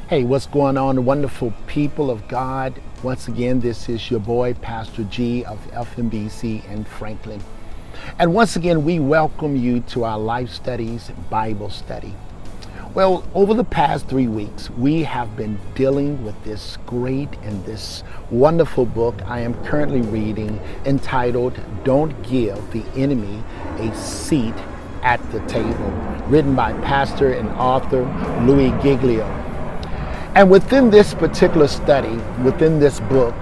Hey, what's going on, wonderful people of God? Once again, this is your boy, Pastor G of FMBC in Franklin. And once again, we welcome you to our Life Studies Bible study. Well, over the past 3 weeks, we have been dealing with this great and this wonderful book I am currently reading entitled, Don't Give the Enemy a Seat at the Table, written by pastor and author Louis Giglio. And within this particular study, within this book,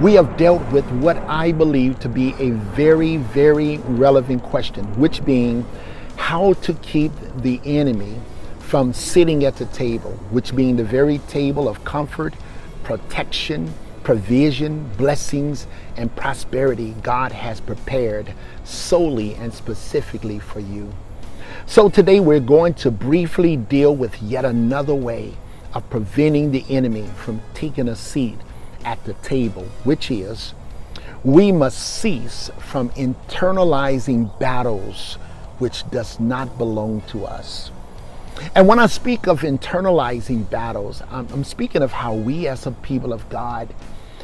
we have dealt with what I believe to be a very, very relevant question, which being how to keep the enemy from sitting at the table, which being the very table of comfort, protection, provision, blessings, and prosperity God has prepared solely and specifically for you. So today we're going to briefly deal with yet another way of preventing the enemy from taking a seat at the table, which is we must cease from internalizing battles which does not belong to us. And when I speak of internalizing battles, I'm speaking of how we as a people of God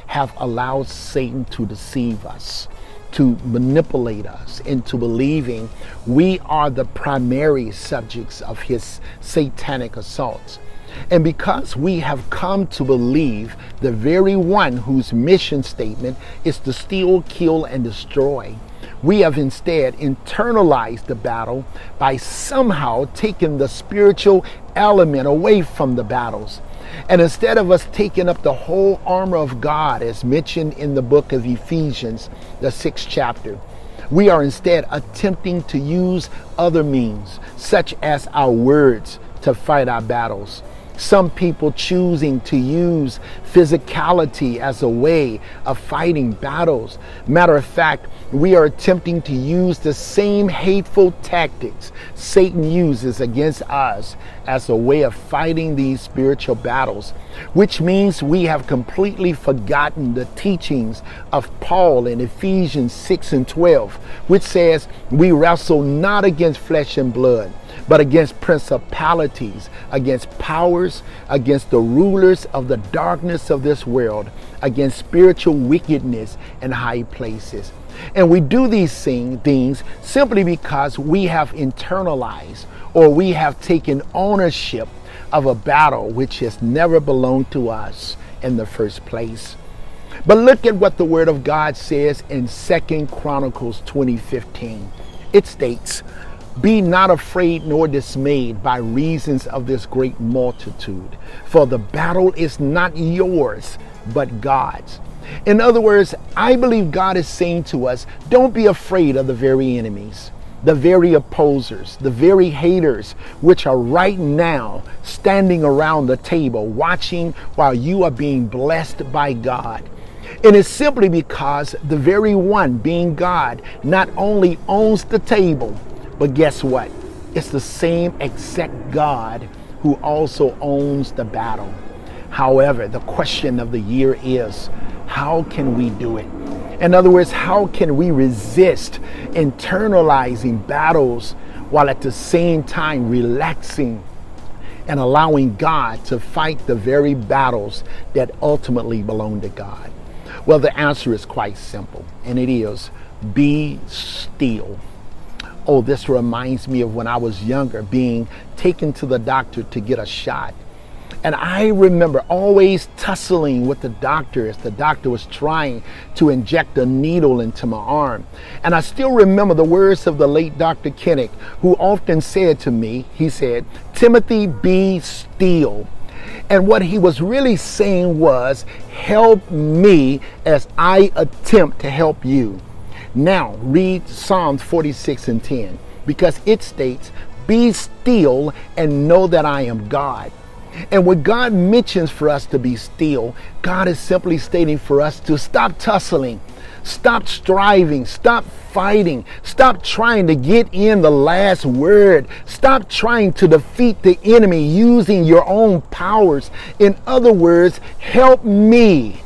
have allowed Satan to deceive us, to manipulate us into believing we are the primary subjects of his satanic assaults. And because we have come to believe the very one whose mission statement is to steal, kill, and destroy, we have instead internalized the battle by somehow taking the spiritual element away from the battles. And instead of us taking up the whole armor of God, as mentioned in the book of Ephesians, the 6th chapter, we are instead attempting to use other means, such as our words, to fight our battles. Some people choosing to use physicality as a way of fighting battles. Matter of fact, we are attempting to use the same hateful tactics Satan uses against us as a way of fighting these spiritual battles, which means we have completely forgotten the teachings of Paul in Ephesians 6 and 12, which says we wrestle not against flesh and blood, but against principalities, against powers, against the rulers of the darkness of this world, against spiritual wickedness in high places. And we do these things simply because we have internalized or we have taken ownership of a battle which has never belonged to us in the first place. But look at what the Word of God says in 2 Chronicles 20:15. It states, "Be not afraid nor dismayed by reasons of this great multitude, for the battle is not yours, but God's." In other words, I believe God is saying to us, don't be afraid of the very enemies, the very opposers, the very haters, which are right now standing around the table, watching while you are being blessed by God. And it's simply because the very one, being God, not only owns the table, but guess what? It's the same exact God who also owns the battle. However, the question of the year is, how can we do it? In other words, how can we resist internalizing battles while at the same time relaxing and allowing God to fight the very battles that ultimately belong to God? Well, the answer is quite simple, and it is be still. Oh, this reminds me of when I was younger, being taken to the doctor to get a shot. And I remember always tussling with the doctor as the doctor was trying to inject a needle into my arm. And I still remember the words of the late Dr. Kinnick, who often said to me, he said, "Timothy, be still." And what he was really saying was, help me as I attempt to help you. Now read Psalms 46 and 10, because it states, "Be still and know that I am God." And when God mentions for us to be still, God is simply stating for us to stop tussling, stop striving, stop fighting, stop trying to get in the last word, stop trying to defeat the enemy using your own powers. In other words, help me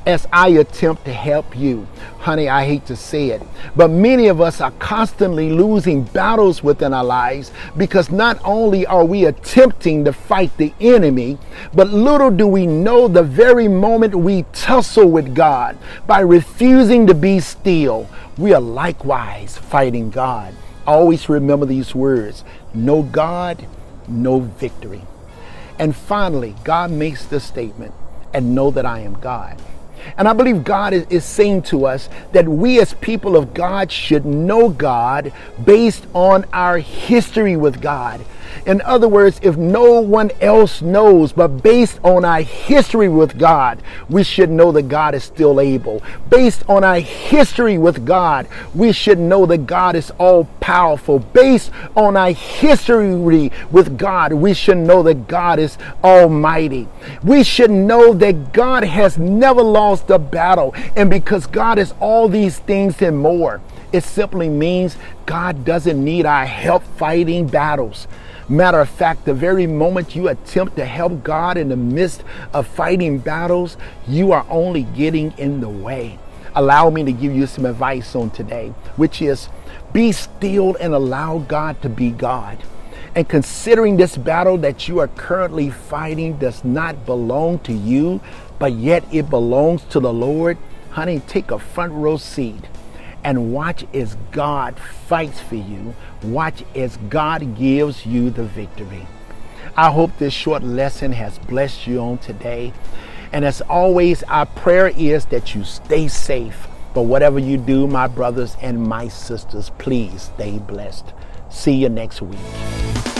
as I attempt to help you. Honey, I hate to say it, but many of us are constantly losing battles within our lives because not only are we attempting to fight the enemy, but little do we know the very moment we tussle with God by refusing to be still, we are likewise fighting God. Always remember these words: no God, no victory. And finally, God makes the statement, and know that I am God. And I believe God is saying to us that we as people of God should know God based on our history with God. In other words, if no one else knows, but based on our history with God, we should know that God is still able. Based on our history with God, we should know that God is all powerful. Based on our history with God, we should know that God is almighty. We should know that God has never lost a battle. And because God is all these things and more, it simply means God doesn't need our help fighting battles. Matter of fact, the very moment you attempt to help God in the midst of fighting battles, you are only getting in the way. Allow me to give you some advice on today, which is be still and allow God to be God. And considering this battle that you are currently fighting does not belong to you, but yet it belongs to the Lord, honey, take a front row seat and watch as God fights for you. Watch as God gives you the victory. I hope this short lesson has blessed you on today. And as always, our prayer is that you stay safe. But whatever you do, my brothers and my sisters, please stay blessed. See you next week.